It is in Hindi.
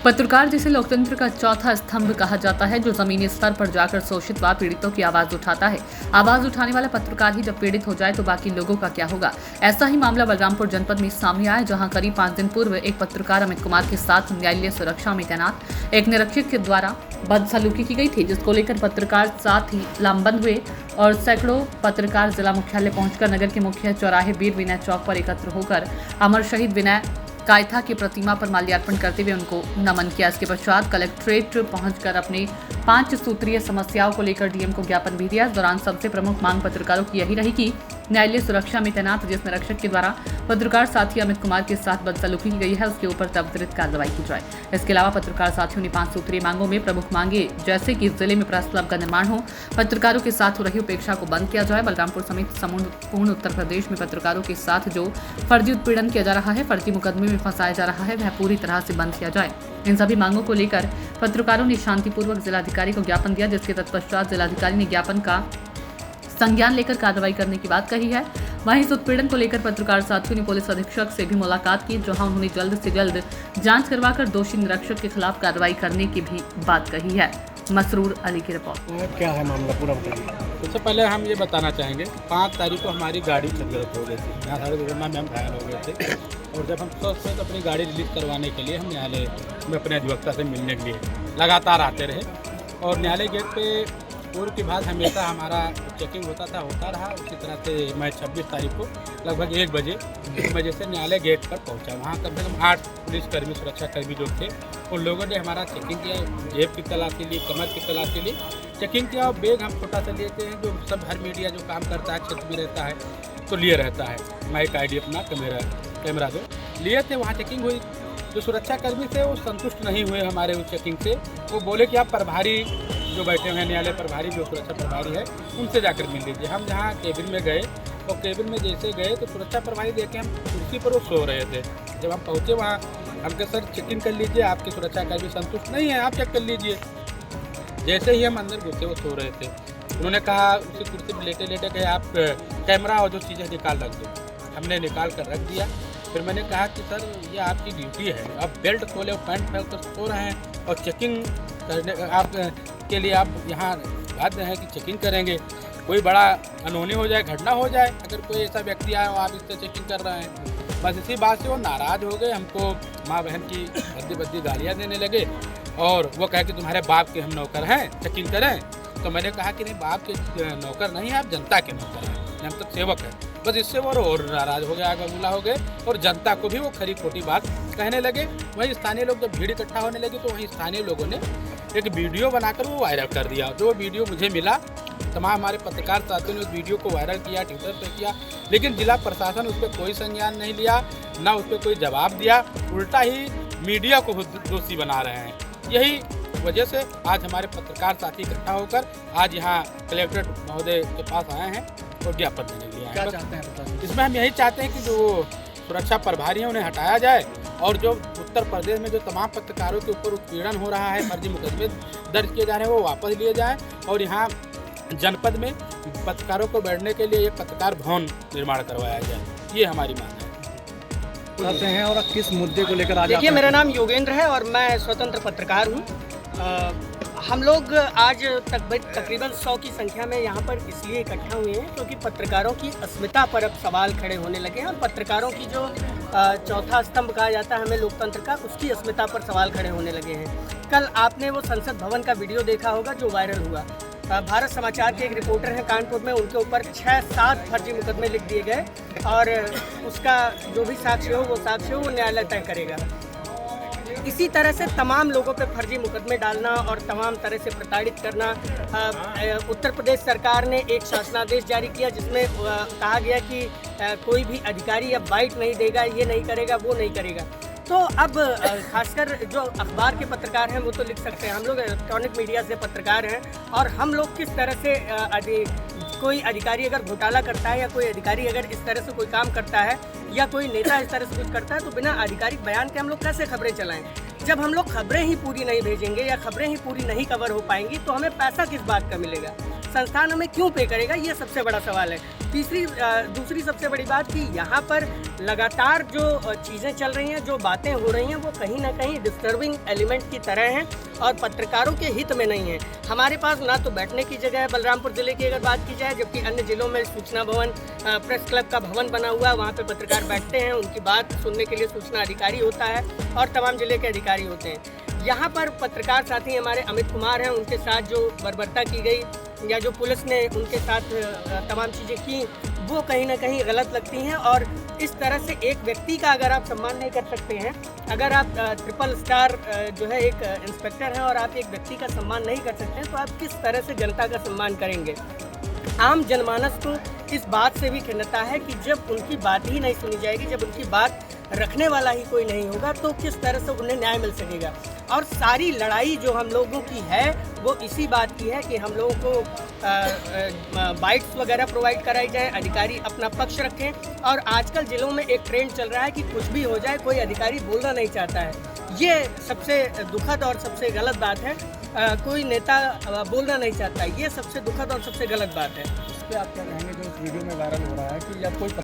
पत्रकार जिसे लोकतंत्र का चौथा स्तंभ कहा जाता है, जो जमीनी स्तर पर जाकर शोषित व पीड़ितों की आवाज उठाता है। आवाज उठाने वाला पत्रकार ही जब पीड़ित हो जाए तो बाकी लोगों का क्या होगा। ऐसा ही मामला बलरामपुर जनपद में सामने आया, जहां करीब 5 दिन पूर्व एक पत्रकार अमित कुमार के साथ न्यायालयीय सुरक्षा में तैनात एक निरीक्षक के द्वारा बदसलूकी की गई थी, जिसको लेकर पत्रकार साथ ही लामबंद हुए और सैकड़ों पत्रकार जिला मुख्यालय पहुंचकर नगर के मुख्य चौराहे वीर विनय चौक पर एकत्र होकर अमर शहीद विनय कायथा की प्रतिमा पर माल्यार्पण करते हुए उनको नमन किया। इसके पश्चात कलेक्ट्रेट पहुंचकर अपने 5 सूत्रीय समस्याओं को लेकर डीएम को ज्ञापन भी दिया। इस दौरान सबसे प्रमुख मांग पत्रकारों की यही रही कि न्यायालयीय सुरक्षा में तैनात जिस निरीक्षक के द्वारा पत्रकार साथी अमित कुमार के साथ बदसलूकी की गई है, उसके ऊपर त्वरित कार्रवाई की जाए। इसके अलावा पत्रकार साथियों ने 5 सूत्रीय मांगों में प्रमुख मांगे जैसे कि जिले में प्रेस क्लब का निर्माण हो, पत्रकारों के साथ हो रही उपेक्षा को बंद किया जाए, बलरामपुर समेत संपूर्ण उत्तर प्रदेश में पत्रकारों के साथ जो फर्जी उत्पीड़न किया जा रहा है, फर्जी मुकदमे में फंसाया जा रहा है, वह पूरी तरह से बंद किया जाए। इन सभी मांगों को लेकर पत्रकारों ने शांतिपूर्वक जिलाधिकारी को ज्ञापन दिया, जिसके तत्पश्चात जिलाधिकारी ने ज्ञापन का संज्ञान लेकर कार्रवाई करने की बात कही है। वहीं इस उत्पीड़न को लेकर पत्रकार साथियों ने पुलिस अधीक्षक से भी मुलाकात की, जहां उन्होंने जल्द से जल्द जांच करवाकर दोषी निरीक्षक के खिलाफ कार्रवाई करने की भी बात कही है। मसरूर अली की रिपोर्ट। क्या है मामला पूरा बताइए। सबसे पहले हम ये बताना चाहेंगे 5 तारीख को हमारी गाड़ी क्षतिग्रस्त हो गई थी। यहाँ सारे दुर्घटना में हम घायल हो गए थे और जब हम स्वस्थ अपनी गाड़ी रिलीज करवाने के लिए हम न्यायालय में अपने अधिवक्ता से मिलने के लिए लगातार आते रहे और न्यायालय गेट पे पूर्व के बाद हमेशा हमारा चेकिंग होता रहा। उसी तरह से मैं 26 तारीख को लगभग 1 बजे से न्यायालय गेट पर पहुंचा। वहां कम से कम 8 पुलिसकर्मी सुरक्षाकर्मी जो थे उन लोगों ने हमारा चेकिंग किया, जेब की तलाशी ली, कमर की तलाशी ली, चेकिंग किया और बैग हम छोटा सा लेते हैं जो सब हर मीडिया जो काम करता है क्षेत्र में रहता है तो लिए रहता है, माइक आईडी अपना कैमरा जो लिए थे। वहाँ चेकिंग हुई, जो सुरक्षाकर्मी थे वो संतुष्ट नहीं हुए हमारे उस चेकिंग से। वो बोले कि आप प्रभारी जो बैठे हुए हैं न्यायालय प्रभारी जो सुरक्षा प्रभारी है उनसे जाकर मिल लीजिए। हम जहाँ केबिन में गए और केबिन में जैसे गए तो सुरक्षा प्रभारी देखे हम कुर्सी पर वो सो रहे थे। जब हम पहुँचे वहाँ हमके सर चेकिंग कर लीजिए, आपके सुरक्षाकर्मी संतुष्ट नहीं है, आप चेक कर लीजिए। जैसे ही हम अंदर घुसे वो सो रहे थे। उन्होंने कहा उसी कुर्सी पर लेटे लेटे गए आप कैमरा और जो चीज़ें निकाल रख दो। हमने निकाल कर रख दिया। फिर मैंने कहा कि सर ये आपकी ड्यूटी है, आप बेल्ट खोले और पैंट पहन कर सो रहे हैं और चेकिंग करने आप के लिए आप यहाँ बाध्य हैं कि चेकिंग करेंगे। कोई बड़ा अनहोनी हो जाए, घटना हो जाए, अगर कोई ऐसा व्यक्ति आए और आप इससे चेकिंग कर रहे हैं। बस इसी बात से वो नाराज़ हो गए, हमको माँ बहन की भद्दी गालियाँ देने लगे और वो कहे कि तुम्हारे बाप के हम नौकर हैं, चेकिंग करें। तो मैंने कहा कि नहीं, बाप के नौकर नहीं, आप जनता के नौकर हैं, हम तो सेवक हैं। बस इससे वो और नाराज़ हो गए, आगे बुला हो गए और जनता को भी वो खरी खोटी बात कहने लगे। वहीं स्थानीय लोग जब भीड़ इकट्ठा होने लगी तो वहीं स्थानीय लोगों ने एक वीडियो बनाकर वो वायरल कर दिया। जो वीडियो मुझे मिला, तमाम हमारे पत्रकार साथियों ने उस वीडियो को वायरल किया, ट्विटर पर किया, लेकिन जिला प्रशासन उस पर कोई संज्ञान नहीं लिया, ना उस पर कोई जवाब दिया, उल्टा ही मीडिया को दोषी बना रहे हैं। यही वजह से आज हमारे पत्रकार साथी इकट्ठा होकर आज यहाँ कलेक्टर महोदय के पास आए हैं और ज्ञापन देने के लिए आए हैं। क्या चाहते हैं इसमें हम यही चाहते हैं कि जो सुरक्षा प्रभारी हैं उन्हें हटाया जाए और जो उत्तर प्रदेश में जो तमाम पत्रकारों के ऊपर उत्पीड़न हो रहा है, फर्जी मुकदमे दर्ज किए जा रहे हैं, वो वापस लिए जाएं और यहाँ जनपद में पत्रकारों को बैठने के लिए एक पत्रकार भवन निर्माण करवाया जाए। ये हमारी मांग है। चाहते हैं और किस मुद्दे को लेकर आज? देखिए, मेरा नाम योगेंद्र है और मैं स्वतंत्र पत्रकार हूँ। हम लोग आज तकरीबन 100 की संख्या में यहाँ पर इसलिए इकट्ठा हुए हैं क्योंकि पत्रकारों की अस्मिता पर अब सवाल खड़े होने लगे हैं और पत्रकारों की जो चौथा स्तंभ कहा जाता है हमें लोकतंत्र का, उसकी अस्मिता पर सवाल खड़े होने लगे हैं। कल आपने वो संसद भवन का वीडियो देखा होगा जो वायरल हुआ। भारत समाचार के एक रिपोर्टर हैं कानपुर में, उनके ऊपर 6-7 फर्जी मुकदमे लिख दिए गए और उसका जो भी साक्ष्य हो वो न्यायालय तय करेगा। इसी तरह से तमाम लोगों पे फर्जी मुकदमे डालना और तमाम तरह से प्रताड़ित करना। उत्तर प्रदेश सरकार ने एक शासनादेश जारी किया जिसमें कहा गया कि कोई भी अधिकारी अब बाइट नहीं देगा, ये नहीं करेगा, वो नहीं करेगा। तो अब खासकर जो अखबार के पत्रकार हैं वो तो लिख सकते हैं, हम लोग इलेक्ट्रॉनिक मीडिया से पत्रकार हैं और हम लोग किस तरह से कोई अधिकारी अगर घोटाला करता है या कोई अधिकारी अगर इस तरह से कोई काम करता है या कोई नेता इस तरह से कुछ करता है तो बिना आधिकारिक बयान के हम लोग कैसे खबरें चलाएं। जब हम लोग खबरें ही पूरी नहीं भेजेंगे या खबरें ही पूरी नहीं कवर हो पाएंगी तो हमें पैसा किस बात का मिलेगा, संस्थान हमें क्यों पे करेगा, ये सबसे बड़ा सवाल है। दूसरी सबसे बड़ी बात कि यहाँ पर लगातार जो चीज़ें चल रही हैं, जो बातें हो रही हैं, वो कहीं ना कहीं डिस्टर्बिंग एलिमेंट की तरह हैं और पत्रकारों के हित में नहीं है। हमारे पास ना तो बैठने की जगह है बलरामपुर ज़िले की अगर बात की जाए, जबकि अन्य ज़िलों में सूचना भवन, प्रेस क्लब का भवन बना हुआ है, वहाँ पे पत्रकार बैठते हैं, उनकी बात सुनने के लिए सूचना अधिकारी होता है और तमाम ज़िले के अधिकारी होते हैं। यहाँ पर पत्रकार साथी हमारे अमित कुमार हैं, उनके साथ जो बर्बरता की गई या जो पुलिस ने उनके साथ तमाम चीज़ें की, वो कहीं ना कहीं गलत लगती हैं। और इस तरह से एक व्यक्ति का अगर आप सम्मान नहीं कर सकते हैं, अगर आप ट्रिपल स्टार जो है एक इंस्पेक्टर हैं और आप एक व्यक्ति का सम्मान नहीं कर सकते हैं, तो आप किस तरह से जनता का सम्मान करेंगे। आम जनमानस को इस बात से भी खिन्नता है कि जब उनकी बात ही नहीं सुनी जाएगी, जब उनकी बात रखने वाला ही कोई नहीं होगा, तो किस तरह से उन्हें न्याय मिल सकेगा। और सारी लड़ाई जो हम लोगों की है वो इसी बात की है कि हम लोगों को बाइट्स वगैरह प्रोवाइड कराई जाए, अधिकारी अपना पक्ष रखें। और आजकल ज़िलों में एक ट्रेंड चल रहा है कि कुछ भी हो जाए, कोई अधिकारी बोलना नहीं चाहता है। ये सबसे दुखद और सबसे गलत बात है। कोई नेता बोलना नहीं चाहता, ये सबसे दुखद और सबसे गलत बात है। इस पे आप क्या कहेंगे जो इस वीडियो में वायरल हो रहा है कि जब कोई